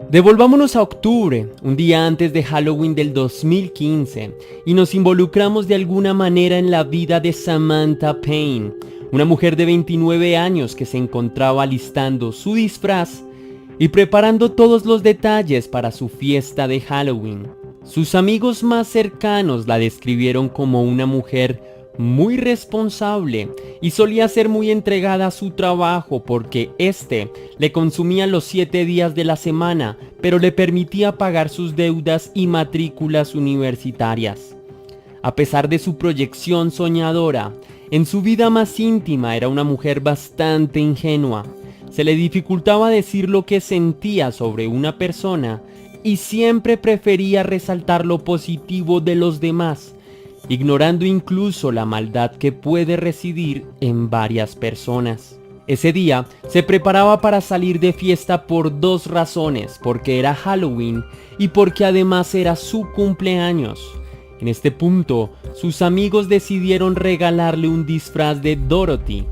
Devolvámonos a octubre, un día antes de Halloween del 2015, y nos involucramos de alguna manera en la vida de Samantha Payne, una mujer de 29 años que se encontraba alistando su disfraz y preparando todos los detalles para su fiesta de Halloween. Sus amigos más cercanos la describieron como una mujer muy responsable y solía ser muy entregada a su trabajo porque este le consumía los 7 días de la semana, pero le permitía pagar sus deudas y matrículas universitarias. A pesar de su proyección soñadora, en su vida más íntima era una mujer bastante ingenua. Se le dificultaba decir lo que sentía sobre una persona y siempre prefería resaltar lo positivo de los demás, ignorando incluso la maldad que puede residir en varias personas. Ese día se preparaba para salir de fiesta por 2 razones, porque era Halloween y porque además era su cumpleaños. En este punto, sus amigos decidieron regalarle un disfraz de Dorothy.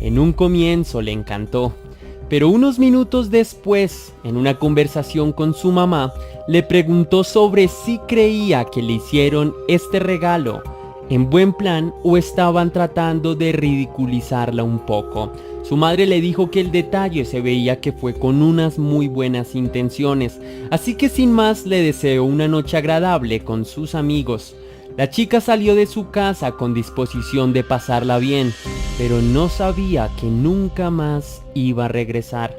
En un comienzo le encantó, pero unos minutos después, en una conversación con su mamá, le preguntó sobre si creía que le hicieron este regalo en buen plan o estaban tratando de ridiculizarla un poco. Su madre le dijo que el detalle se veía que fue con unas muy buenas intenciones, así que sin más le deseó una noche agradable con sus amigos. La chica salió de su casa con disposición de pasarla bien, pero no sabía que nunca más iba a regresar.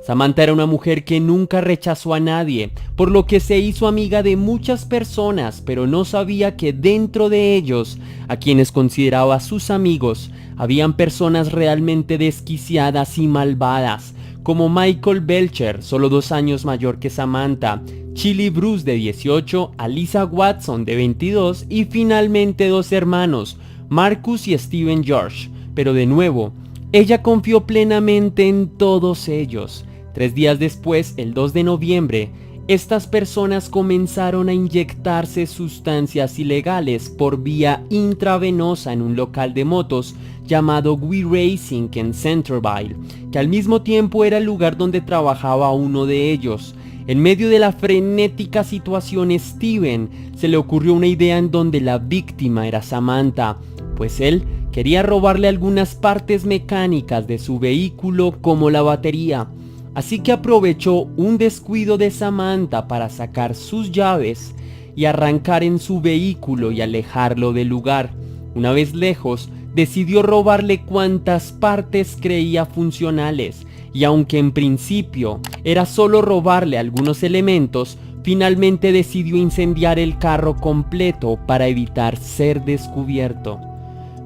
Samantha era una mujer que nunca rechazó a nadie, por lo que se hizo amiga de muchas personas, pero no sabía que dentro de ellos, a quienes consideraba sus amigos, habían personas realmente desquiciadas y malvadas, como Michael Belcher, solo 2 años mayor que Samantha, Chili Bruce de 18, Alyssa Watson de 22 y finalmente 2 hermanos, Marcus y Steven George. Pero de nuevo, ella confió plenamente en todos ellos. 3 días después, el 2 de noviembre, estas personas comenzaron a inyectarse sustancias ilegales por vía intravenosa en un local de motos llamado We Racing en Centerville, que al mismo tiempo era el lugar donde trabajaba uno de ellos. En medio de la frenética situación, Steven se le ocurrió una idea en donde la víctima era Samantha, pues él quería robarle algunas partes mecánicas de su vehículo como la batería. Así que aprovechó un descuido de Samantha para sacar sus llaves y arrancar en su vehículo y alejarlo del lugar. Una vez lejos, decidió robarle cuantas partes creía funcionales, y aunque en principio era solo robarle algunos elementos, finalmente decidió incendiar el carro completo para evitar ser descubierto.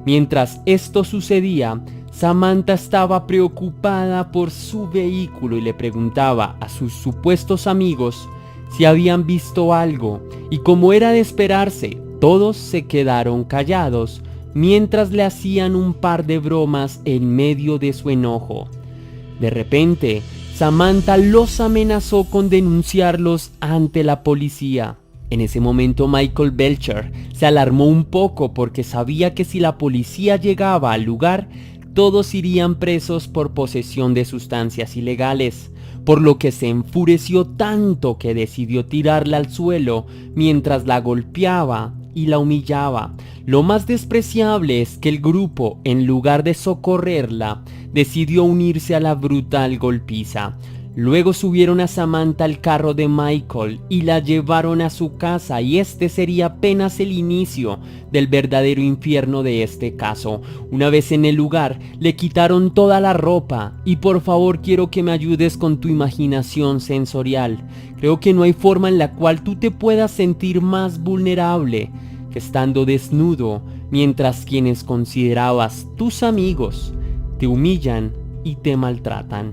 Mientras esto sucedía, Samantha estaba preocupada por su vehículo y le preguntaba a sus supuestos amigos si habían visto algo, y como era de esperarse, todos se quedaron callados mientras le hacían un par de bromas en medio de su enojo. De repente, Samantha los amenazó con denunciarlos ante la policía. En ese momento Michael Belcher se alarmó un poco porque sabía que si la policía llegaba al lugar, todos irían presos por posesión de sustancias ilegales, por lo que se enfureció tanto que decidió tirarla al suelo mientras la golpeaba y la humillaba. Lo más despreciable es que el grupo, en lugar de socorrerla, decidió unirse a la brutal golpiza. Luego subieron a Samantha al carro de Michael y la llevaron a su casa, y este sería apenas el inicio del verdadero infierno de este caso. Una vez en el lugar, le quitaron toda la ropa, y por favor quiero que me ayudes con tu imaginación sensorial. Creo que no hay forma en la cual tú te puedas sentir más vulnerable que estando desnudo, mientras quienes considerabas tus amigos te humillan y te maltratan.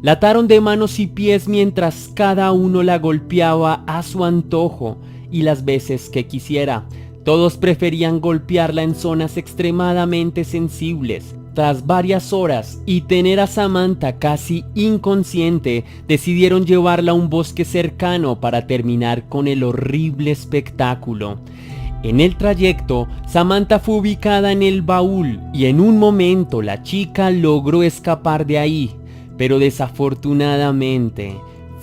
La ataron de manos y pies mientras cada uno la golpeaba a su antojo y las veces que quisiera. Todos preferían golpearla en zonas extremadamente sensibles. Tras varias horas y tener a Samantha casi inconsciente, decidieron llevarla a un bosque cercano para terminar con el horrible espectáculo. En el trayecto, Samantha fue ubicada en el baúl y en un momento la chica logró escapar de ahí, pero desafortunadamente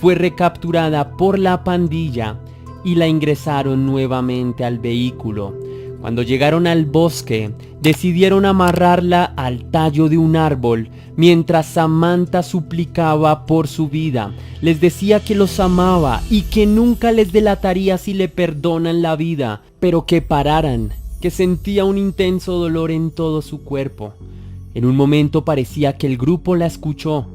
fue recapturada por la pandilla y la ingresaron nuevamente al vehículo. Cuando llegaron al bosque, decidieron amarrarla al tallo de un árbol mientras Samantha suplicaba por su vida. Les decía que los amaba y que nunca les delataría si le perdonan la vida, pero que pararan, que sentía un intenso dolor en todo su cuerpo. En un momento parecía que el grupo la escuchó,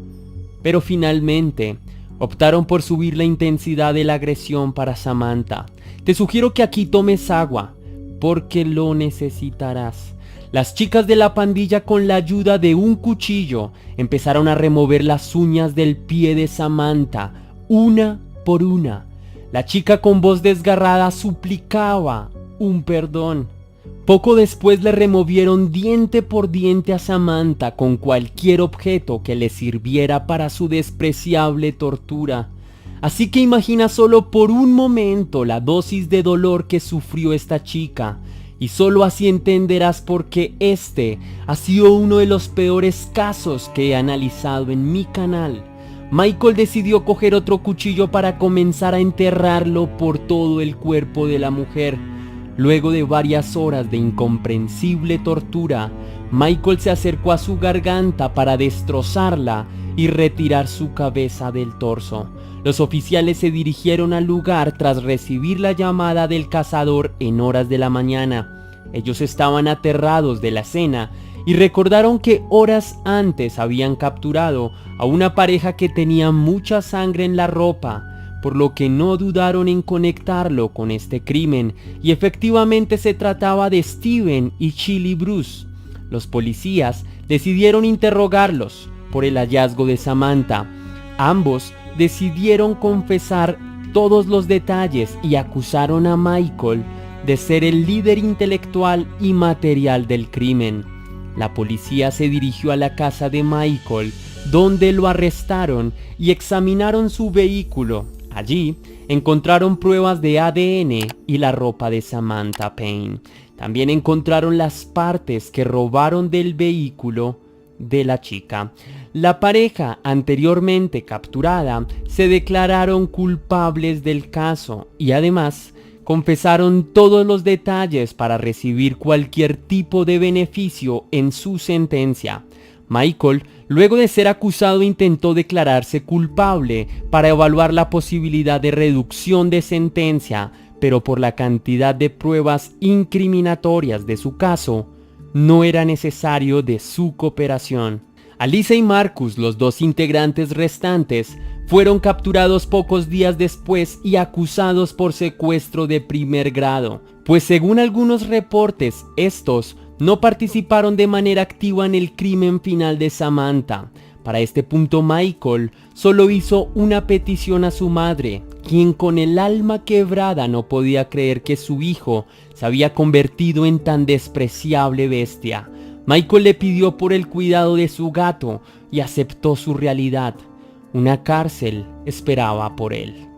pero finalmente optaron por subir la intensidad de la agresión para Samantha. Te sugiero que aquí tomes agua, porque lo necesitarás. Las chicas de la pandilla, con la ayuda de un cuchillo, empezaron a remover las uñas del pie de Samantha, una por una. La chica, con voz desgarrada, suplicaba un perdón. Poco después le removieron diente por diente a Samantha con cualquier objeto que le sirviera para su despreciable tortura. Así que imagina solo por un momento la dosis de dolor que sufrió esta chica, y solo así entenderás por qué este ha sido uno de los peores casos que he analizado en mi canal. Michael decidió coger otro cuchillo para comenzar a enterrarlo por todo el cuerpo de la mujer. Luego de varias horas de incomprensible tortura, Michael se acercó a su garganta para destrozarla y retirar su cabeza del torso. Los oficiales se dirigieron al lugar tras recibir la llamada del cazador en horas de la mañana. Ellos estaban aterrados de la escena y recordaron que horas antes habían capturado a una pareja que tenía mucha sangre en la ropa, por lo que no dudaron en conectarlo con este crimen, y efectivamente se trataba de Steven y Chili Bruce. Los policías decidieron interrogarlos por el hallazgo de Samantha. Ambos decidieron confesar todos los detalles y acusaron a Michael de ser el líder intelectual y material del crimen. La policía se dirigió a la casa de Michael, donde lo arrestaron y examinaron su vehículo. Allí encontraron pruebas de ADN y la ropa de Samantha Payne. También encontraron las partes que robaron del vehículo de la chica. La pareja anteriormente capturada se declararon culpables del caso y además confesaron todos los detalles para recibir cualquier tipo de beneficio en su sentencia. Michael, luego de ser acusado, intentó declararse culpable para evaluar la posibilidad de reducción de sentencia, pero por la cantidad de pruebas incriminatorias de su caso, no era necesario de su cooperación. Alyssa y Marcus, los dos integrantes restantes, fueron capturados pocos días después y acusados por secuestro de primer grado, pues según algunos reportes, estos no participaron de manera activa en el crimen final de Samantha. Para este punto, Michael solo hizo una petición a su madre, quien con el alma quebrada no podía creer que su hijo se había convertido en tan despreciable bestia. Michael le pidió por el cuidado de su gato y aceptó su realidad. Una cárcel esperaba por él.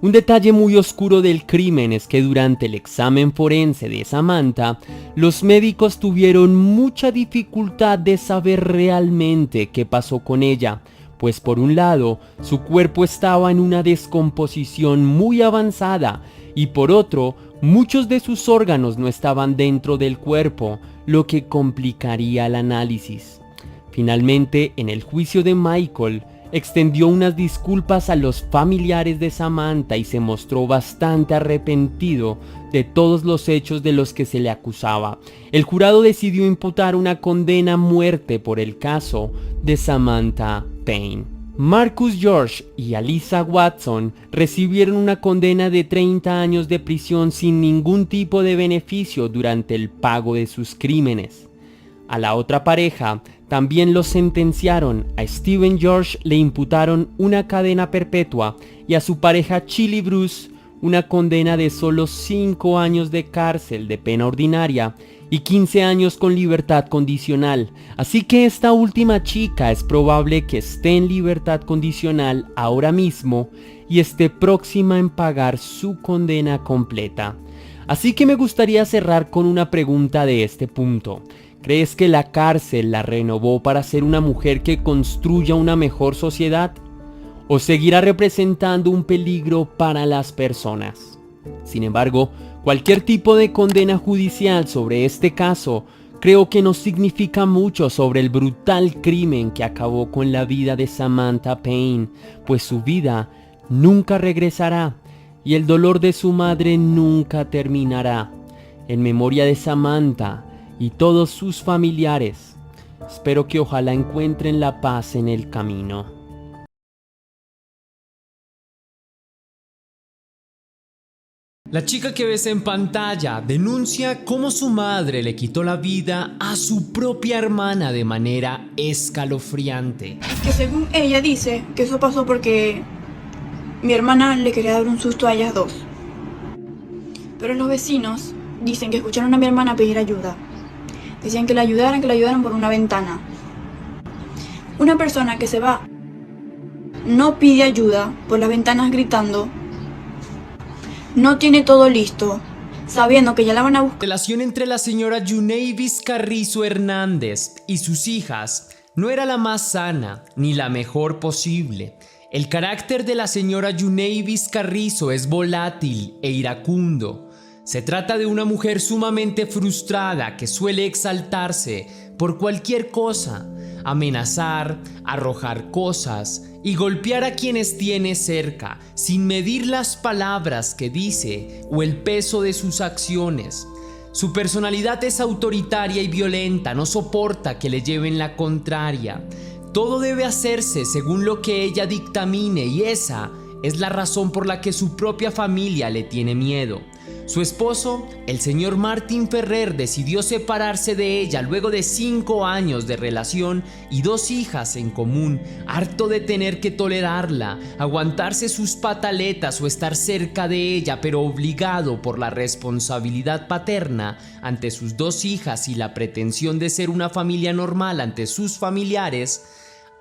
Un detalle muy oscuro del crimen es que durante el examen forense de Samantha, los médicos tuvieron mucha dificultad de saber realmente qué pasó con ella, pues por un lado, su cuerpo estaba en una descomposición muy avanzada y por otro, muchos de sus órganos no estaban dentro del cuerpo, lo que complicaría el análisis. Finalmente, en el juicio de Michael, extendió unas disculpas a los familiares de Samantha y se mostró bastante arrepentido de todos los hechos de los que se le acusaba. El jurado decidió imputar una condena a muerte por el caso de Samantha Payne. Marcus George y Alyssa Watson recibieron una condena de 30 años de prisión sin ningún tipo de beneficio durante el pago de sus crímenes. A la otra pareja también los sentenciaron. A Steven George le imputaron una cadena perpetua y a su pareja Chili Bruce una condena de solo 5 años de cárcel de pena ordinaria y 15 años con libertad condicional. Así que esta última chica es probable que esté en libertad condicional ahora mismo y esté próxima en pagar su condena completa. Así que me gustaría cerrar con una pregunta de este punto. ¿Crees que la cárcel la renovó para ser una mujer que construya una mejor sociedad? o seguirá representando un peligro para las personas. Sin embargo, cualquier tipo de condena judicial sobre este caso creo que no significa mucho sobre el brutal crimen que acabó con la vida de Samantha Payne, pues su vida nunca regresará y el dolor de su madre nunca terminará. En memoria de Samantha y todos sus familiares, espero que ojalá encuentren la paz en el camino. La chica que ves en pantalla denuncia cómo su madre le quitó la vida a su propia hermana de manera escalofriante. Que según ella dice que eso pasó porque mi hermana le quería dar un susto a ellas dos. Pero los vecinos dicen que escucharon a mi hermana pedir ayuda. Decían que la ayudaran por una ventana. Una persona que se va no pide ayuda por las ventanas gritando. No tiene todo listo, sabiendo que ya la van a buscar. La relación entre la señora Yuneibis Carrizo Hernández y sus hijas no era la más sana ni la mejor posible. El carácter de la señora Yuneibis Carrizo es volátil e iracundo. Se trata de una mujer sumamente frustrada que suele exaltarse por cualquier cosa, amenazar, arrojar cosas y golpear a quienes tiene cerca sin medir las palabras que dice o el peso de sus acciones. Su personalidad es autoritaria y violenta, no soporta que le lleven la contraria. Todo debe hacerse según lo que ella dictamine y esa es la razón por la que su propia familia le tiene miedo. Su esposo, el señor Martín Ferrer, decidió separarse de ella luego de 5 años de relación y 2 hijas en común, harto de tener que tolerarla, aguantarse sus pataletas o estar cerca de ella, pero obligado por la responsabilidad paterna ante sus 2 hijas y la pretensión de ser una familia normal ante sus familiares.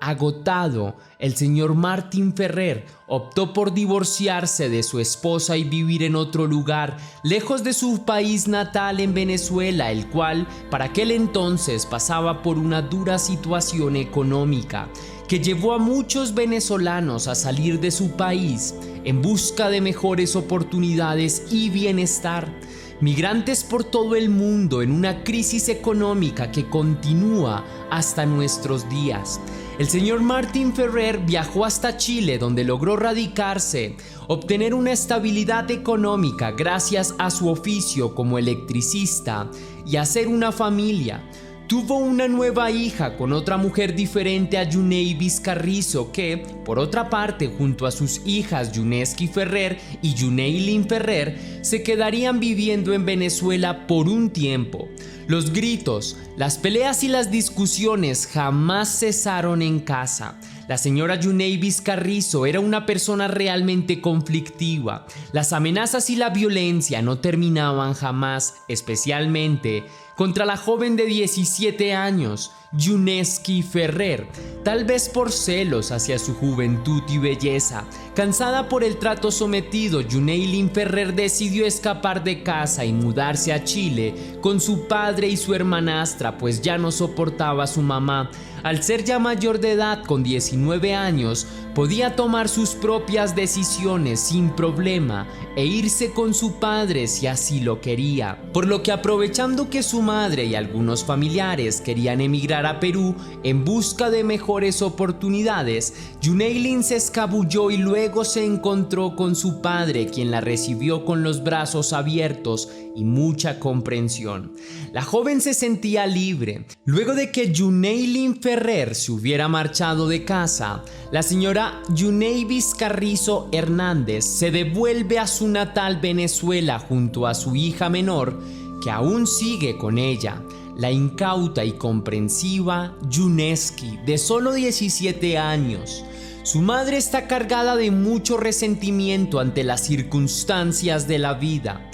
Agotado, el señor Martín Ferrer optó por divorciarse de su esposa y vivir en otro lugar, lejos de su país natal en Venezuela, el cual para aquel entonces pasaba por una dura situación económica que llevó a muchos venezolanos a salir de su país en busca de mejores oportunidades y bienestar. Migrantes por todo el mundo en una crisis económica que continúa hasta nuestros días. El señor Martín Ferrer viajó hasta Chile, donde logró radicarse, obtener una estabilidad económica gracias a su oficio como electricista y hacer una familia. Tuvo una nueva hija con otra mujer diferente a Yuneibis Carrizo que, por otra parte, junto a sus hijas Yuneski Ferrer y Yuneilin Ferrer, se quedarían viviendo en Venezuela por un tiempo. Los gritos, las peleas y las discusiones jamás cesaron en casa. La señora Yuneibis Carrizo era una persona realmente conflictiva. Las amenazas y la violencia no terminaban jamás, especialmente contra la joven de 17 años, Yuneski Ferrer, tal vez por celos hacia su juventud y belleza. Cansada por el trato sometido, Yuneilin Ferrer decidió escapar de casa y mudarse a Chile con su padre y su hermanastra, pues ya no soportaba a su mamá. Al ser ya mayor de edad, con 19 años, podía tomar sus propias decisiones sin problema e irse con su padre si así lo quería. Por lo que, aprovechando que su madre y algunos familiares querían emigrar a Perú en busca de mejores oportunidades, Yuneilin se escabulló y luego se encontró con su padre, quien la recibió con los brazos abiertos y mucha comprensión. La joven se sentía libre. Luego de que Yuneilin Ferrer se hubiera marchado de casa, la señora Yuneibis Carrizo Hernández se devuelve a su natal Venezuela junto a su hija menor, que aún sigue con ella, la incauta y comprensiva Yuneski, de solo 17 años. Su madre está cargada de mucho resentimiento ante las circunstancias de la vida,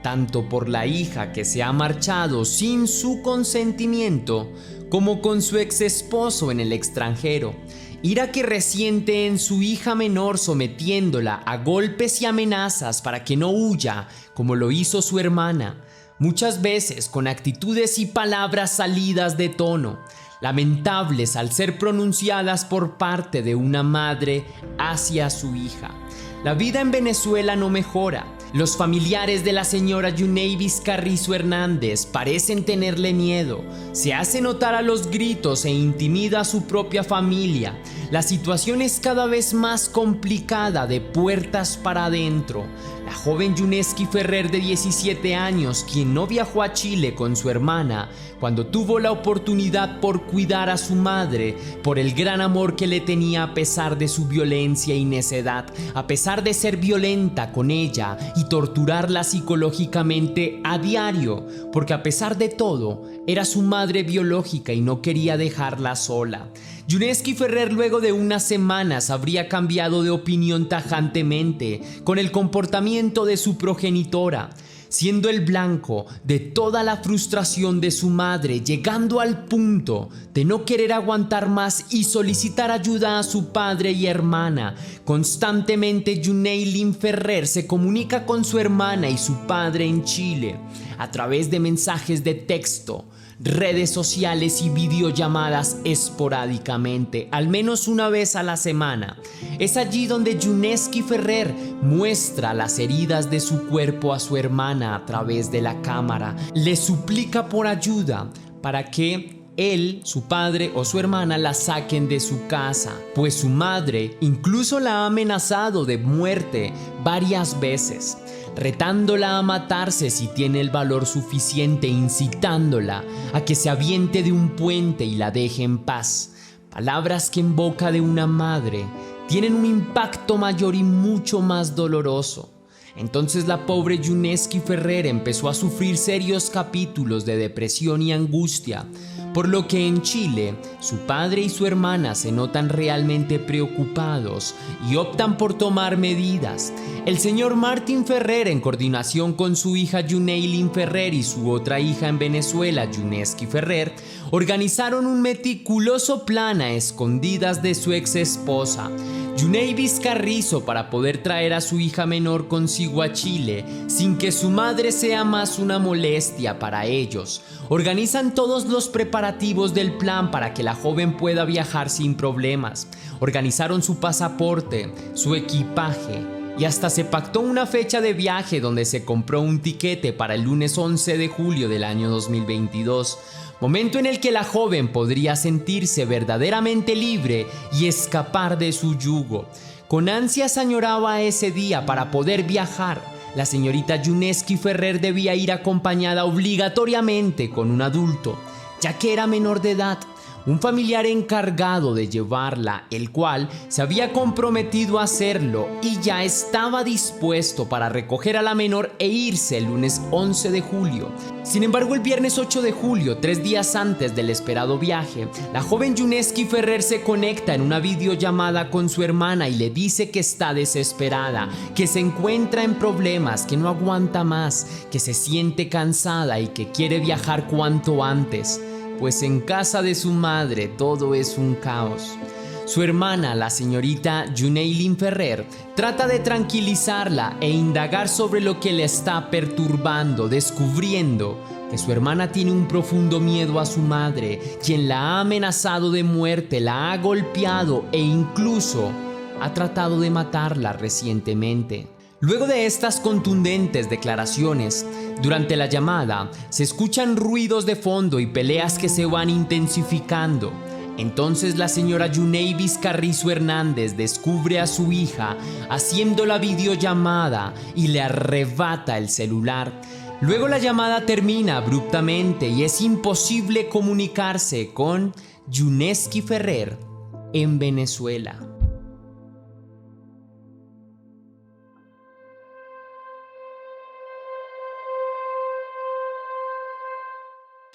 tanto por la hija que se ha marchado sin su consentimiento, como con su ex esposo en el extranjero. Ira que resiente en su hija menor, sometiéndola a golpes y amenazas para que no huya, como lo hizo su hermana, muchas veces con actitudes y palabras salidas de tono. lamentables al ser pronunciadas por parte de una madre hacia su hija. La vida en Venezuela no mejora. Los familiares de la señora Yuneibis Carrizo Hernández parecen tenerle miedo. Se hace notar a los gritos e intimida a su propia familia. La situación es cada vez más complicada de puertas para adentro. La joven Yuneski Ferrer, de 17 años, quien no viajó a Chile con su hermana cuando tuvo la oportunidad por cuidar a su madre, por el gran amor que le tenía a pesar de su violencia y necedad, a pesar de ser violenta con ella y torturarla psicológicamente a diario, porque a pesar de todo, era su madre biológica y no quería dejarla sola. Yuneski Ferrer, luego de unas semanas, habría cambiado de opinión tajantemente con el comportamiento de su progenitora, siendo el blanco de toda la frustración de su madre, llegando al punto de no querer aguantar más y solicitar ayuda a su padre y hermana. Constantemente Yuneilin Ferrer se comunica con su hermana y su padre en Chile a través de mensajes de texto, redes sociales y videollamadas esporádicamente, al menos una vez a la semana. Es allí donde Yuneski Ferrer muestra las heridas de su cuerpo a su hermana a través de la cámara. Le suplica por ayuda para que él, su padre o su hermana la saquen de su casa, pues su madre incluso la ha amenazado de muerte varias veces, retándola a matarse si tiene el valor suficiente, incitándola a que se aviente de un puente y la deje en paz. Palabras que en boca de una madre tienen un impacto mayor y mucho más doloroso. Entonces la pobre Yuneski Ferrer empezó a sufrir serios capítulos de depresión y angustia, por lo que en Chile su padre y su hermana se notan realmente preocupados y optan por tomar medidas. El señor Martín Ferrer, en coordinación con su hija Yuneilin Ferrer y su otra hija en Venezuela, Yuneski Ferrer, organizaron un meticuloso plan a escondidas de su ex esposa, Yuneibis Carrizo, para poder traer a su hija menor consigo a Chile sin que su madre sea más una molestia para ellos. Organizan todos los preparativos del plan para que la joven pueda viajar sin problemas. Organizaron su pasaporte, su equipaje y hasta se pactó una fecha de viaje donde se compró un tiquete para el lunes 11 de julio del año 2022. Momento en el que la joven podría sentirse verdaderamente libre y escapar de su yugo. Con ansias añoraba ese día para poder viajar. La señorita Yuneski Ferrer debía ir acompañada obligatoriamente con un adulto, ya que era menor de edad. Un familiar encargado de llevarla, el cual se había comprometido a hacerlo y ya estaba dispuesto para recoger a la menor e irse el lunes 11 de julio. Sin embargo, el viernes 8 de julio, 3 días antes del esperado viaje, la joven Yuneski Ferrer se conecta en una videollamada con su hermana y le dice que está desesperada, que se encuentra en problemas, que no aguanta más, que se siente cansada y que quiere viajar cuanto antes, pues en casa de su madre todo es un caos. Su hermana, la señorita Yuneilin Ferrer, trata de tranquilizarla e indagar sobre lo que le está perturbando, descubriendo que su hermana tiene un profundo miedo a su madre, quien la ha amenazado de muerte, la ha golpeado e incluso ha tratado de matarla recientemente. Luego de estas contundentes declaraciones, durante la llamada se escuchan ruidos de fondo y peleas que se van intensificando. Entonces la señora Yuneibis Carrizo Hernández descubre a su hija haciendo la videollamada y le arrebata el celular. Luego la llamada termina abruptamente y es imposible comunicarse con Yuneski Ferrer en Venezuela.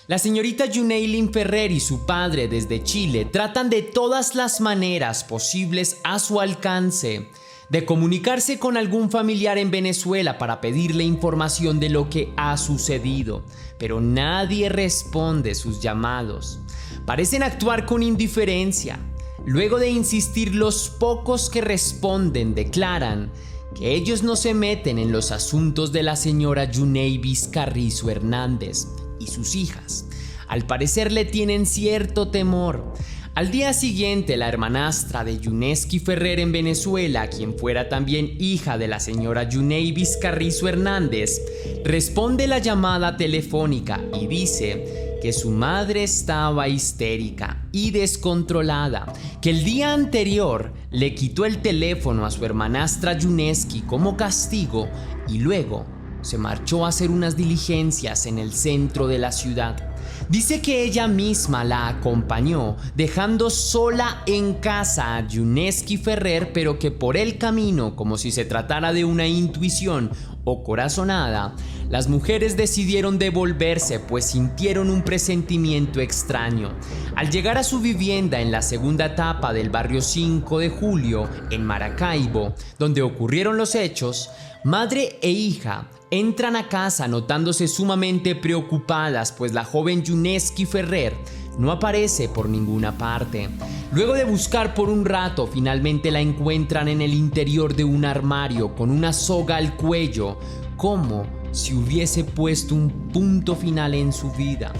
La señorita Yuneilin Ferrer y su padre desde Chile tratan de todas las maneras posibles a su alcance de comunicarse con algún familiar en Venezuela para pedirle información de lo que ha sucedido, pero nadie responde sus llamados. Parecen actuar con indiferencia. Luego de insistir, los pocos que responden declaran que ellos no se meten en los asuntos de la señora Yuneibis Carrizo Hernández y sus hijas. Al parecer le tienen cierto temor. Al día siguiente, la hermanastra de Yuneski Ferrer en Venezuela, quien fuera también hija de la señora Yuneibis Carrizo Hernández, responde la llamada telefónica y dice que su madre estaba histérica y descontrolada, que el día anterior le quitó el teléfono a su hermanastra Yuneski como castigo y luego se marchó a hacer unas diligencias en el centro de la ciudad. Dice que ella misma la acompañó, dejando sola en casa a Yuneski Ferrer, pero que por el camino, como si se tratara de una intuición o corazonada, las mujeres decidieron devolverse, pues sintieron un presentimiento extraño. Al llegar a su vivienda en la segunda etapa del barrio 5 de Julio, en Maracaibo, donde ocurrieron los hechos, madre e hija entran a casa notándose sumamente preocupadas, pues la joven Yuneski Ferrer no aparece por ninguna parte. Luego de buscar por un rato, finalmente la encuentran en el interior de un armario con una soga al cuello, como si hubiese puesto un punto final en su vida.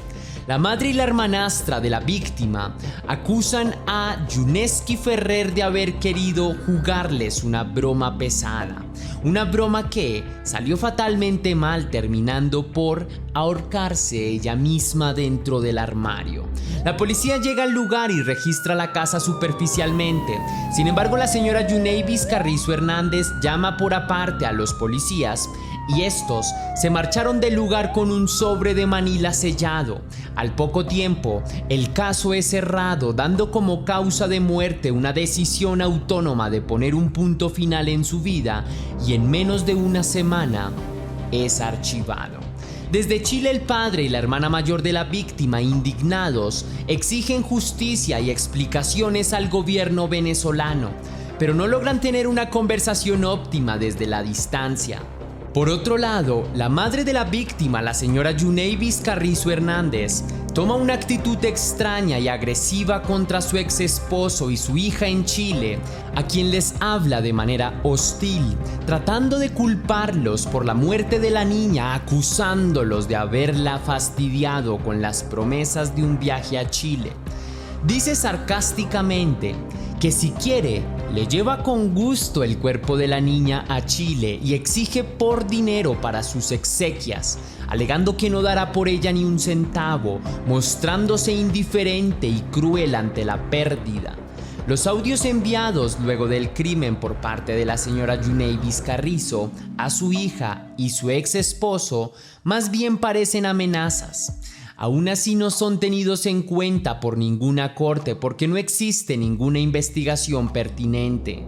La madre y la hermanastra de la víctima acusan a Yuneski Ferrer de haber querido jugarles una broma pesada. Una broma que salió fatalmente mal, terminando por ahorcarse ella misma dentro del armario. La policía llega al lugar y registra la casa superficialmente. Sin embargo, la señora Yuneibis Carrizo Hernández llama por aparte a los policías y estos se marcharon del lugar con un sobre de Manila sellado. Al poco tiempo, el caso es cerrado, dando como causa de muerte una decisión autónoma de poner un punto final en su vida, y en menos de una semana es archivado. Desde Chile, el padre y la hermana mayor de la víctima, indignados, exigen justicia y explicaciones al gobierno venezolano, pero no logran tener una conversación óptima desde la distancia. Por otro lado, la madre de la víctima, la señora Yuneibis Carrizo Hernández, toma una actitud extraña y agresiva contra su ex esposo y su hija en Chile, a quien les habla de manera hostil, tratando de culparlos por la muerte de la niña, acusándolos de haberla fastidiado con las promesas de un viaje a Chile. Dice sarcásticamente que si quiere, le lleva con gusto el cuerpo de la niña a Chile y exige por dinero para sus exequias, alegando que no dará por ella ni un centavo, mostrándose indiferente y cruel ante la pérdida. Los audios enviados luego del crimen por parte de la señora Yuneibis Carrizo a su hija y su ex esposo más bien parecen amenazas. Aún así no son tenidos en cuenta por ninguna corte porque no existe ninguna investigación pertinente.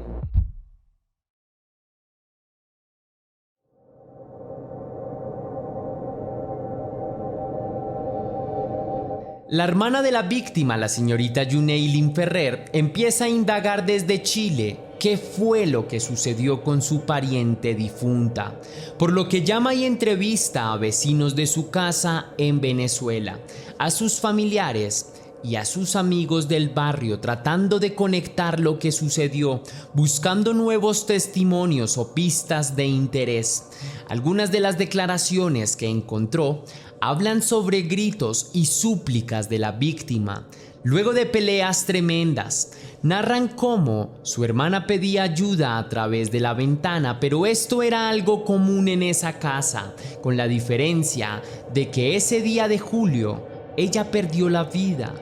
La hermana de la víctima, la señorita Yuneilin Ferrer, empieza a indagar desde Chile qué fue lo que sucedió con su pariente difunta, por lo que llama y entrevista a vecinos de su casa en Venezuela, a sus familiares y a sus amigos del barrio, tratando de conectar lo que sucedió, buscando nuevos testimonios o pistas de interés. Algunas de las declaraciones que encontró hablan sobre gritos y súplicas de la víctima. Luego de peleas tremendas, narran cómo su hermana pedía ayuda a través de la ventana, pero esto era algo común en esa casa, con la diferencia de que ese día de julio ella perdió la vida.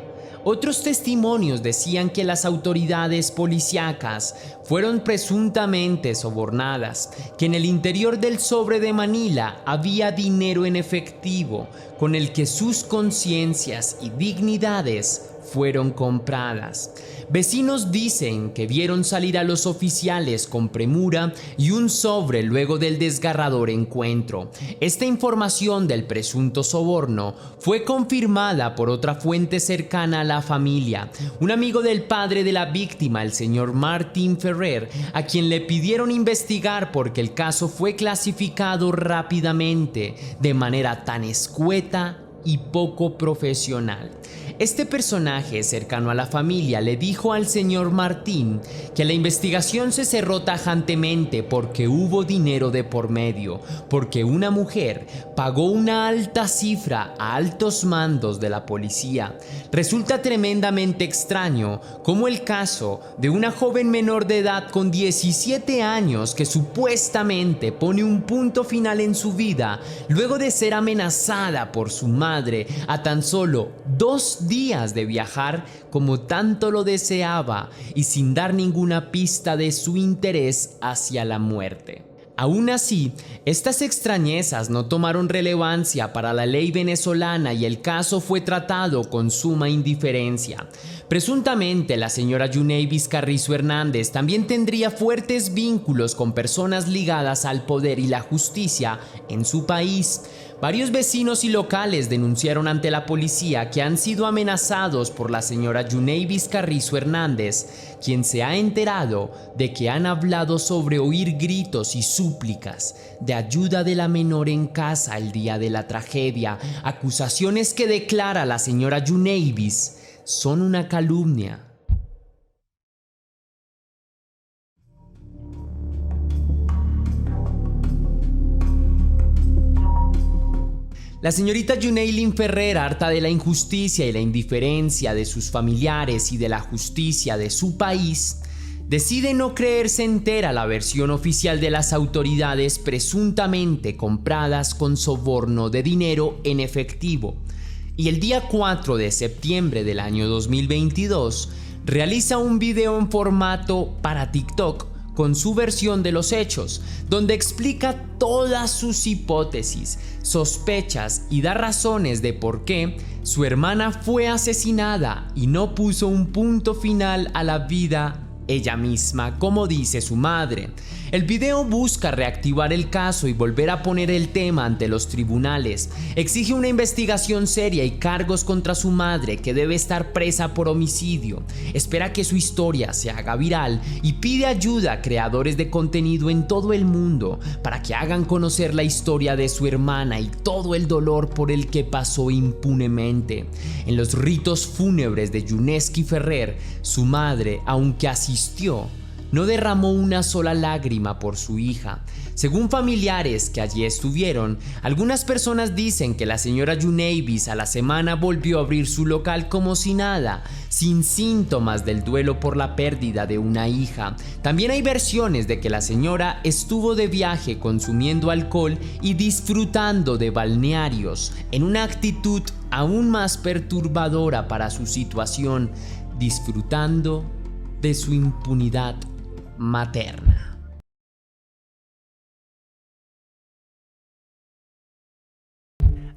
Otros testimonios decían que las autoridades policíacas fueron presuntamente sobornadas, que en el interior del sobre de Manila había dinero en efectivo con el que sus conciencias y dignidades fueron compradas. Vecinos dicen que vieron salir a los oficiales con premura y un sobre luego del desgarrador encuentro. Esta información del presunto soborno fue confirmada por otra fuente cercana a la familia, un amigo del padre de la víctima, el señor Martín Ferrer, a quien le pidieron investigar porque el caso fue clasificado rápidamente, de manera tan escueta y poco profesional. Este personaje cercano a la familia le dijo al señor Martín que la investigación se cerró tajantemente porque hubo dinero de por medio, porque una mujer pagó una alta cifra a altos mandos de la policía. Resulta tremendamente extraño cómo el caso de una joven menor de edad con 17 años que supuestamente pone un punto final en su vida luego de ser amenazada por su madre a tan solo 2 días de viajar como tanto lo deseaba y sin dar ninguna pista de su interés hacia la muerte. Aún así, estas extrañezas no tomaron relevancia para la ley venezolana y el caso fue tratado con suma indiferencia. Presuntamente, la señora Yuneibis Carrizo Hernández también tendría fuertes vínculos con personas ligadas al poder y la justicia en su país. Varios vecinos y locales denunciaron ante la policía que han sido amenazados por la señora Yuneibis Carrizo Hernández, quien se ha enterado de que han hablado sobre oír gritos y súplicas de ayuda de la menor en casa el día de la tragedia, acusaciones que declara la señora Yuneibis son una calumnia. La señorita Yuneilin Ferrer, harta de la injusticia y la indiferencia de sus familiares y de la justicia de su país, decide no creerse entera la versión oficial de las autoridades presuntamente compradas con soborno de dinero en efectivo, y el día 4 de septiembre del año 2022 realiza un video en formato para TikTok con su versión de los hechos, donde explica todas sus hipótesis, sospechas y da razones de por qué su hermana fue asesinada y no puso un punto final a la vida ella misma, como dice su madre. El video busca reactivar el caso y volver a poner el tema ante los tribunales. Exige una investigación seria y cargos contra su madre, que debe estar presa por homicidio. Espera que su historia se haga viral y pide ayuda a creadores de contenido en todo el mundo para que hagan conocer la historia de su hermana y todo el dolor por el que pasó impunemente. En los ritos fúnebres de Yuneski Ferrer, su madre, aunque asistió, no derramó una sola lágrima por su hija. Según familiares que allí estuvieron, algunas personas dicen que la señora Yuneibis a la semana volvió a abrir su local como si nada, sin síntomas del duelo por la pérdida de una hija. También hay versiones de que la señora estuvo de viaje consumiendo alcohol y disfrutando de balnearios, en una actitud aún más perturbadora para su situación, disfrutando de su impunidad materna.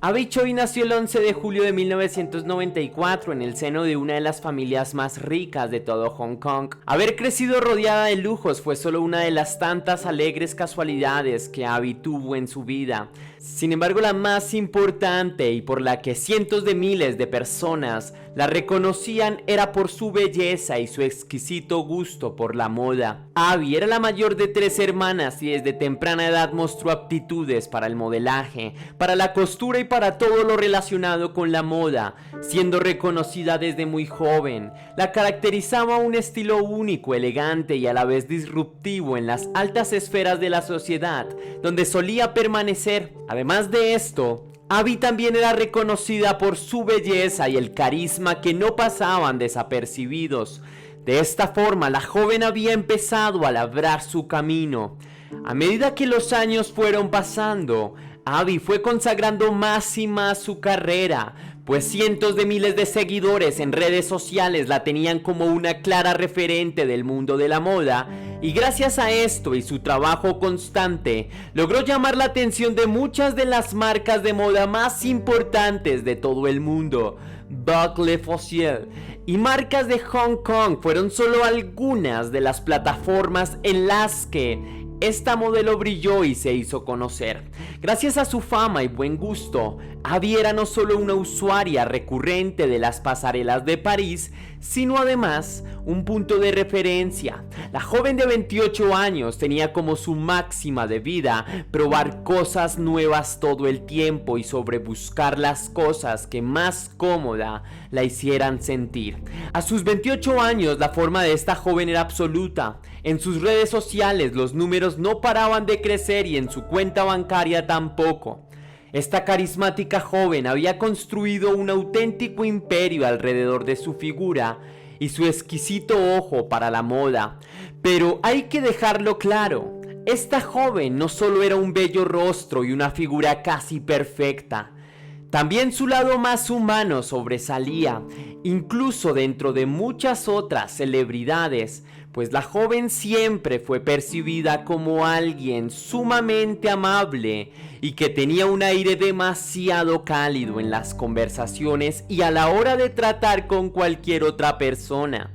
Abby Choi nació el 11 de julio de 1994 en el seno de una de las familias más ricas de todo Hong Kong. Haber crecido rodeada de lujos fue solo una de las tantas alegres casualidades que Abby tuvo en su vida. Sin embargo, la más importante y por la que cientos de miles de personas la reconocían era por su belleza y su exquisito gusto por la moda. Abby era la mayor de 3 hermanas y desde temprana edad mostró aptitudes para el modelaje, para la costura y para todo lo relacionado con la moda, siendo reconocida desde muy joven. La caracterizaba un estilo único, elegante y a la vez disruptivo en las altas esferas de la sociedad, donde solía permanecer. Además de esto, Abby también era reconocida por su belleza y el carisma que no pasaban desapercibidos. De esta forma, la joven había empezado a labrar su camino. A medida que los años fueron pasando, Abby fue consagrando más y más su carrera, pues cientos de miles de seguidores en redes sociales la tenían como una clara referente del mundo de la moda, y gracias a esto y su trabajo constante, logró llamar la atención de muchas de las marcas de moda más importantes de todo el mundo. Vogue Le Fossil y marcas de Hong Kong fueron solo algunas de las plataformas en las que esta modelo brilló y se hizo conocer. Gracias a su fama y buen gusto, Abby era no solo una usuaria recurrente de las pasarelas de París, sino además un punto de referencia. La joven de 28 años tenía como su máxima de vida probar cosas nuevas todo el tiempo y sobrebuscar las cosas que más cómoda la hicieran sentir. A sus 28 años la forma de esta joven era absoluta. En sus redes sociales los números no paraban de crecer y en su cuenta bancaria tampoco. Esta carismática joven había construido un auténtico imperio alrededor de su figura y su exquisito ojo para la moda. Pero hay que dejarlo claro, esta joven no solo era un bello rostro y una figura casi perfecta, también su lado más humano sobresalía, incluso dentro de muchas otras celebridades, pues la joven siempre fue percibida como alguien sumamente amable y que tenía un aire demasiado cálido en las conversaciones y a la hora de tratar con cualquier otra persona.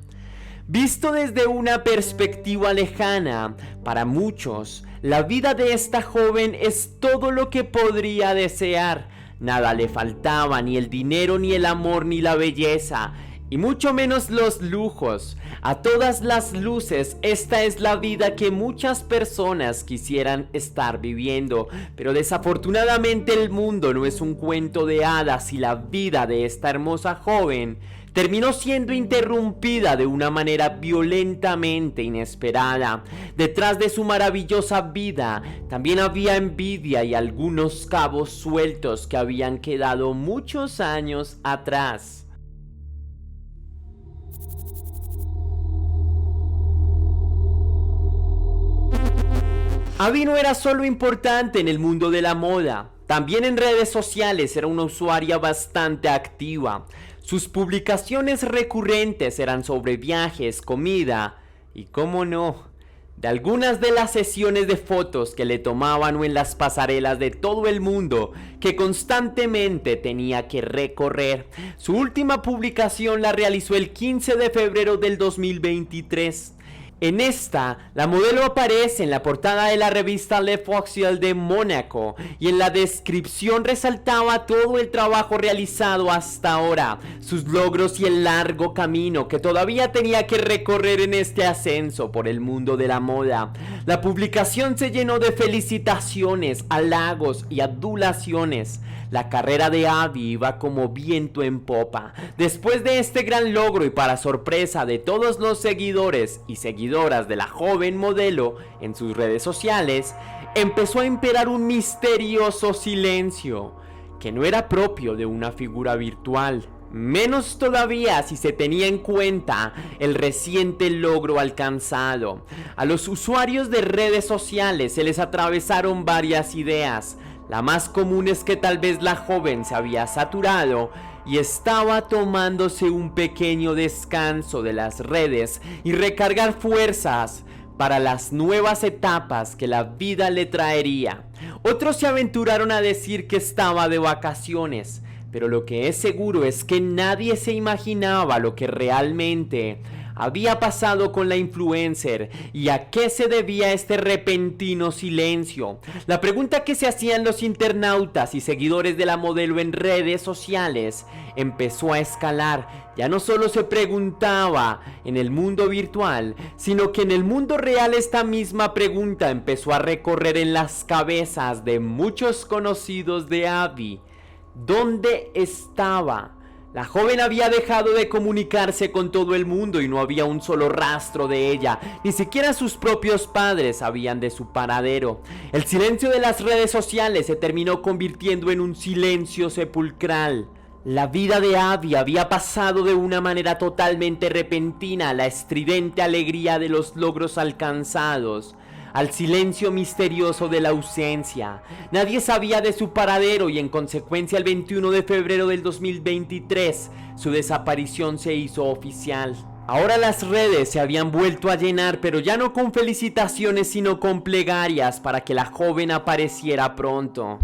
Visto desde una perspectiva lejana, para muchos, la vida de esta joven es todo lo que podría desear. Nada le faltaba, ni el dinero, ni el amor, ni la belleza, y mucho menos los lujos. A todas las luces, esta es la vida que muchas personas quisieran estar viviendo, pero desafortunadamente el mundo no es un cuento de hadas y la vida de esta hermosa joven terminó siendo interrumpida de una manera violentamente inesperada. Detrás de su maravillosa vida también había envidia y algunos cabos sueltos que habían quedado muchos años atrás. Abby no era solo importante en el mundo de la moda, también en redes sociales era una usuaria bastante activa. Sus publicaciones recurrentes eran sobre viajes, comida y, cómo no, de algunas de las sesiones de fotos que le tomaban o en las pasarelas de todo el mundo que constantemente tenía que recorrer. Su última publicación la realizó el 15 de febrero del 2023. En esta, la modelo aparece en la portada de la revista Le Foxiel de Mónaco y en la descripción resaltaba todo el trabajo realizado hasta ahora, sus logros y el largo camino que todavía tenía que recorrer en este ascenso por el mundo de la moda. La publicación se llenó de felicitaciones, halagos y adulaciones. La carrera de Abby iba como viento en popa. Después de este gran logro y para sorpresa de todos los seguidores y seguidoras de la joven modelo en sus redes sociales, empezó a imperar un misterioso silencio que no era propio de una figura virtual. Menos todavía si se tenía en cuenta el reciente logro alcanzado. A los usuarios de redes sociales se les atravesaron varias ideas. La más común es que tal vez la joven se había saturado y estaba tomándose un pequeño descanso de las redes y recargar fuerzas para las nuevas etapas que la vida le traería. Otros se aventuraron a decir que estaba de vacaciones, pero lo que es seguro es que nadie se imaginaba lo que realmente había pasado con la influencer y a qué se debía este repentino silencio. La pregunta que se hacían los internautas y seguidores de la modelo en redes sociales empezó a escalar. Ya no solo se preguntaba en el mundo virtual, sino que en el mundo real esta misma pregunta empezó a recorrer en las cabezas de muchos conocidos de Abby. ¿Dónde estaba? La joven había dejado de comunicarse con todo el mundo y no había un solo rastro de ella. Ni siquiera sus propios padres sabían de su paradero. El silencio de las redes sociales se terminó convirtiendo en un silencio sepulcral. La vida de Abby había pasado de una manera totalmente repentina a la estridente alegría de los logros alcanzados, al silencio misterioso de la ausencia. Nadie sabía de su paradero y en consecuencia el 21 de febrero del 2023 su desaparición se hizo oficial. Ahora las redes se habían vuelto a llenar, pero ya no con felicitaciones sino con plegarias para que la joven apareciera pronto.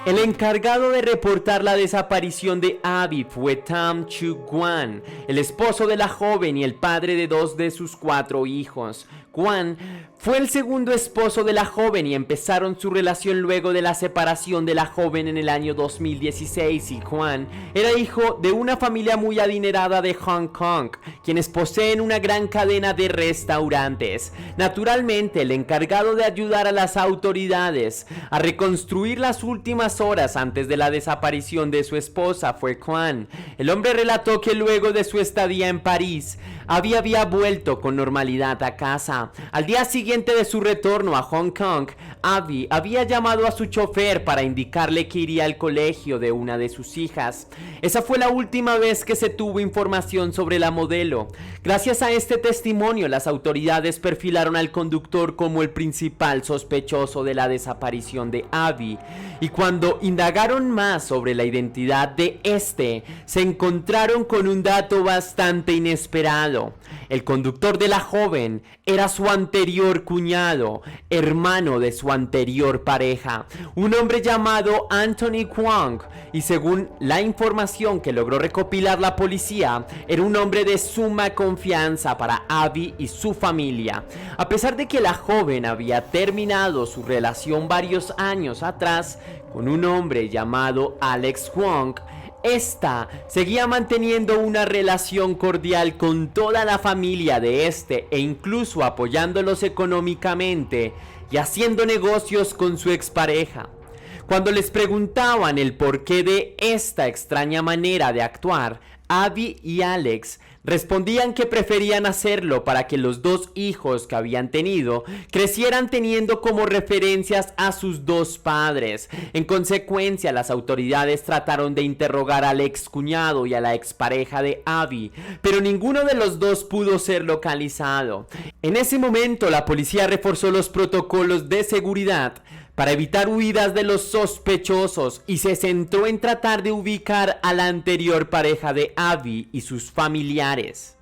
El encargado de reportar la desaparición de Abby fue Tam Chu-Kwan, el esposo de la joven y el padre de 2 de sus 4 hijos. Kwan fue el segundo esposo de la joven y empezaron su relación luego de la separación de la joven en el año 2016, y Kwan era hijo de una familia muy adinerada de Hong Kong, quienes poseen una gran cadena de restaurantes. Naturalmente, el encargado de ayudar a las autoridades a reconstruir las últimas horas antes de la desaparición de su esposa fue Kwan. El hombre relató que luego de su estadía en París, Abby había vuelto con normalidad a casa. Al día siguiente de su retorno a Hong Kong, Abby había llamado a su chofer para indicarle que iría al colegio de una de sus hijas. Esa fue la última vez que se tuvo información sobre la modelo. Gracias a este testimonio, las autoridades perfilaron al conductor como el principal sospechoso de la desaparición de Abby, y cuando indagaron más sobre la identidad de este, se encontraron con un dato bastante inesperado. El conductor de la joven era su anterior cuñado, hermano de su anterior pareja, un hombre llamado Anthony Kwong, y según la información que logró recopilar la policía, era un hombre de suma confianza para Abby y su familia. A pesar de que la joven había terminado su relación varios años atrás con un hombre llamado Alex Kwong, esta seguía manteniendo una relación cordial con toda la familia de este e incluso apoyándolos económicamente y haciendo negocios con su expareja. Cuando les preguntaban el porqué de esta extraña manera de actuar, Abby y Alex respondían que preferían hacerlo para que los 2 hijos que habían tenido crecieran teniendo como referencias a sus 2 padres. En consecuencia, las autoridades trataron de interrogar al excuñado y a la expareja de Abby, pero ninguno de los 2 pudo ser localizado. En ese momento, la policía reforzó los protocolos de seguridad para evitar huidas de los sospechosos y se centró en tratar de ubicar a la anterior pareja de Abby y sus familiares.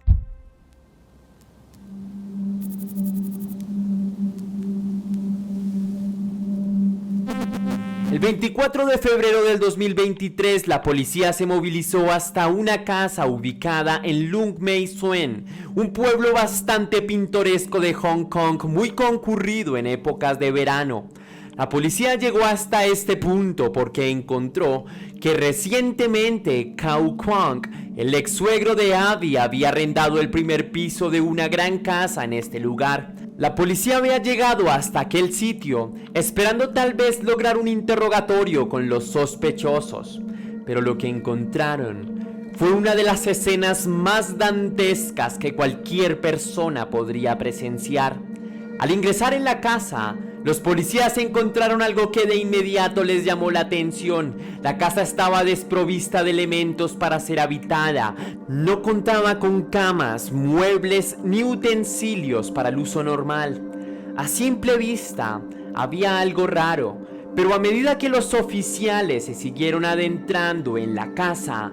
El 24 de febrero del 2023, la policía se movilizó hasta una casa ubicada en Lung Mei Tsuen, un pueblo bastante pintoresco de Hong Kong, muy concurrido en épocas de verano. La policía llegó hasta este punto porque encontró que recientemente Cao Kwong, el ex suegro de Abby, había arrendado el primer piso de una gran casa en este lugar. La policía había llegado hasta aquel sitio esperando tal vez lograr un interrogatorio con los sospechosos, pero lo que encontraron fue una de las escenas más dantescas que cualquier persona podría presenciar. Al ingresar en la casa, los policías encontraron algo que de inmediato les llamó la atención. La casa estaba desprovista de elementos para ser habitada. No contaba con camas, muebles ni utensilios para el uso normal. A simple vista, había algo raro, pero a medida que los oficiales se siguieron adentrando en la casa,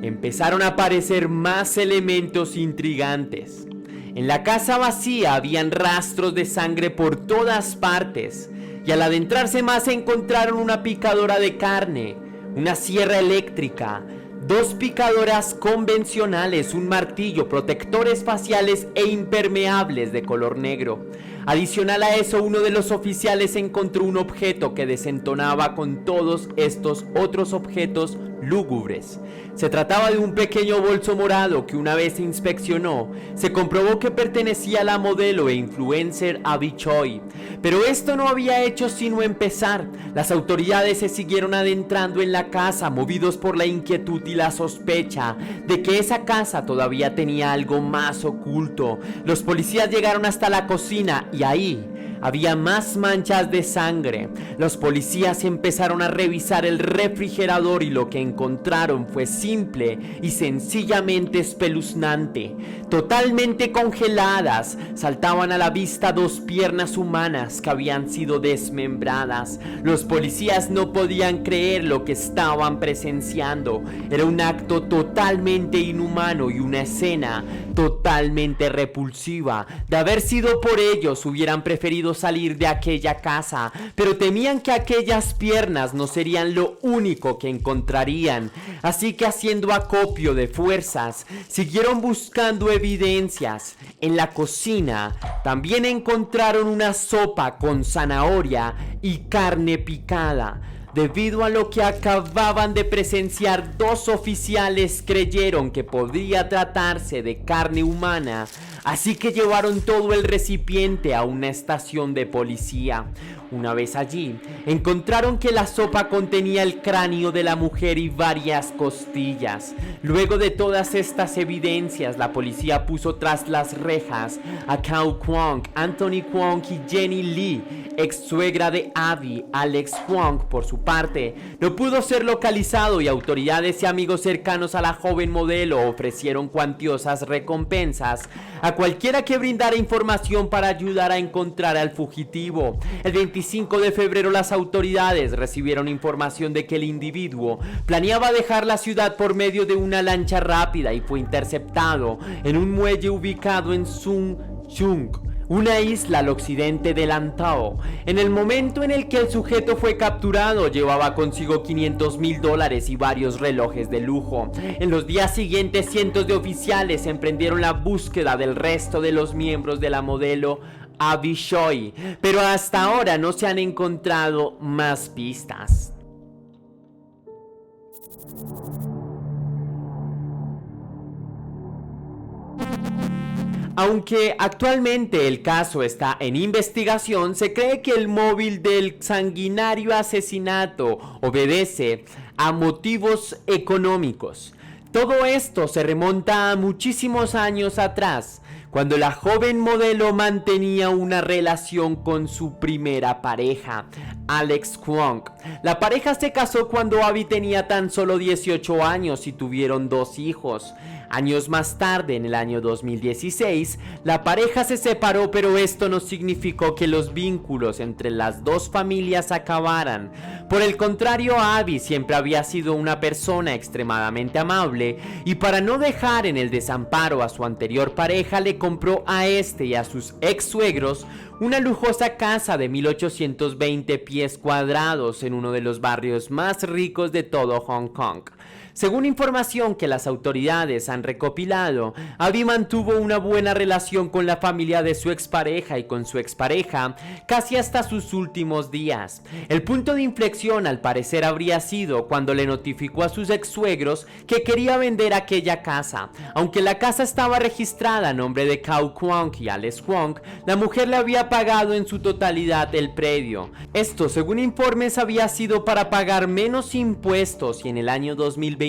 empezaron a aparecer más elementos intrigantes. En la casa vacía habían rastros de sangre por todas partes, y al adentrarse más encontraron una picadora de carne, una sierra eléctrica, 2 picadoras convencionales, un martillo, protectores faciales e impermeables de color negro. Adicional a eso, uno de los oficiales encontró un objeto que desentonaba con todos estos otros objetos lúgubres. Se trataba de un pequeño bolso morado que una vez se inspeccionó, se comprobó que pertenecía a la modelo e influencer Abby Choi. Pero esto no había hecho sino empezar. Las autoridades se siguieron adentrando en la casa, movidos por la inquietud y la sospecha de que esa casa todavía tenía algo más oculto. Los policías llegaron hasta la cocina y ahí había más manchas de sangre. Los policías empezaron a revisar el refrigerador y lo que encontraron fue simple y sencillamente espeluznante. Totalmente congeladas, saltaban a la vista 2 piernas humanas que habían sido desmembradas. Los policías no podían creer lo que estaban presenciando. Era un acto totalmente inhumano y una escena totalmente repulsiva. De haber sido por ellos, hubieran preferido intentado salir de aquella casa, pero temían que aquellas piernas no serían lo único que encontrarían. Así que, haciendo acopio de fuerzas, siguieron buscando evidencias. En la cocina también encontraron una sopa con zanahoria y carne picada. Debido a lo que acababan de presenciar, dos oficiales creyeron que podría tratarse de carne humana, así que llevaron todo el recipiente a una estación de policía. Una vez allí, encontraron que la sopa contenía el cráneo de la mujer y varias costillas. Luego de todas estas evidencias, la policía puso tras las rejas a Cao Kwong, Anthony Kwong y Jenny Lee, ex suegra de Abby. Alex Kwong, por su parte, no pudo ser localizado y autoridades y amigos cercanos a la joven modelo ofrecieron cuantiosas recompensas a cualquiera que brindara información para ayudar a encontrar al fugitivo. El 25 de febrero las autoridades recibieron información de que el individuo planeaba dejar la ciudad por medio de una lancha rápida y fue interceptado en un muelle ubicado en Sung Chung, una isla al occidente de Lantau. En el momento en el que el sujeto fue capturado, llevaba consigo $500,000 y varios relojes de lujo. En los días siguientes, cientos de oficiales emprendieron la búsqueda del resto de los miembros de la modelo Abby Choi, pero hasta ahora no se han encontrado más pistas. Aunque actualmente el caso está en investigación, se cree que el móvil del sanguinario asesinato obedece a motivos económicos. Todo esto se remonta a muchísimos años atrás, cuando la joven modelo mantenía una relación con su primera pareja, Alex Kwong. La pareja se casó cuando Abby tenía tan solo 18 años y tuvieron 2 hijos. Años más tarde, en el año 2016, la pareja se separó, pero esto no significó que los vínculos entre las dos familias acabaran. Por el contrario, Abby siempre había sido una persona extremadamente amable y, para no dejar en el desamparo a su anterior pareja, le compró a este y a sus ex suegros una lujosa casa de 1820 pies cuadrados en uno de los barrios más ricos de todo Hong Kong. Según información que las autoridades han recopilado, Abby mantuvo una buena relación con la familia de su expareja y con su expareja casi hasta sus últimos días. El punto de inflexión, al parecer, habría sido cuando le notificó a sus ex suegros que quería vender aquella casa. Aunque la casa estaba registrada a nombre de Cao Kwong y Alex Kwong, la mujer le había pagado en su totalidad el predio. Esto, según informes, había sido para pagar menos impuestos, y en el año 2022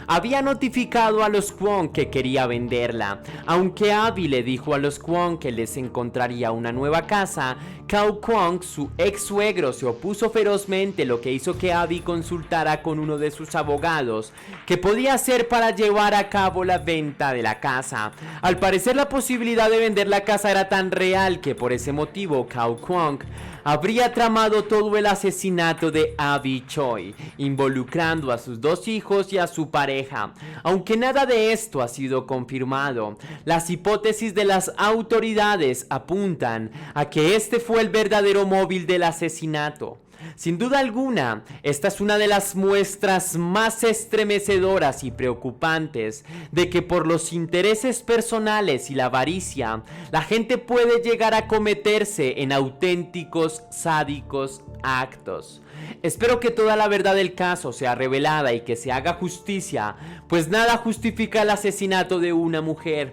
había notificado a los Kwong que quería venderla. Aunque Abby le dijo a los Kwong que les encontraría una nueva casa, Cao Kwong, su ex suegro, se opuso ferozmente, lo que hizo que Abby consultara con uno de sus abogados qué podía hacer para llevar a cabo la venta de la casa. Al parecer, la posibilidad de vender la casa era tan real que por ese motivo Cao Kwong habría tramado todo el asesinato de Abby Choi, involucrando a sus 2 hijos y a su pareja. Aunque nada de esto ha sido confirmado, las hipótesis de las autoridades apuntan a que este fue el verdadero móvil del asesinato. Sin duda alguna, esta es una de las muestras más estremecedoras y preocupantes de que, por los intereses personales y la avaricia, la gente puede llegar a cometerse en auténticos sádicos actos. Espero que toda la verdad del caso sea revelada y que se haga justicia, pues nada justifica el asesinato de una mujer.